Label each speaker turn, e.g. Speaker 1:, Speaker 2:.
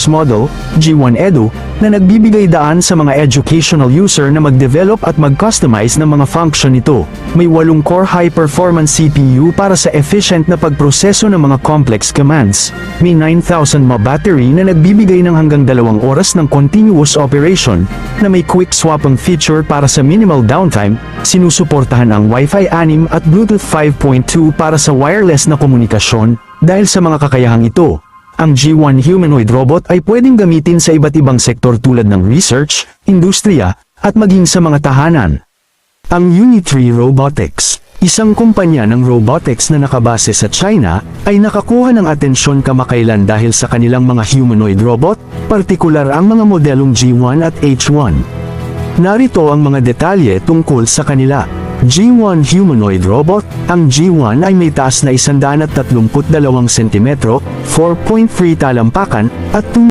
Speaker 1: graphics model, G1 Edu, na nagbibigay daan sa mga educational user na mag-develop at mag-customize ng mga function nito. May 8-core high-performance CPU para sa efficient na pagproseso ng mga complex commands. May 9,000 mAh battery na nagbibigay ng hanggang 2 oras ng continuous operation, na may quick swapping feature para sa minimal downtime. Sinusuportahan ang Wi-Fi 6 at Bluetooth 5.2 para sa wireless na komunikasyon. Dahil sa mga kakayahang ito, ang G1 humanoid robot ay pwedeng gamitin sa iba't ibang sektor tulad ng research, industriya, at maging sa mga tahanan. Ang Unitree Robotics, isang kumpanya ng robotics na nakabase sa China, ay nakakuha ng atensyon kamakailan dahil sa kanilang mga humanoid robot, partikular ang mga modelong G1 at H1. Narito ang mga detalye tungkol sa kanila. G1 humanoid robot. Ang G1 ay may taas na 132 cm, 4.3 talampakan, at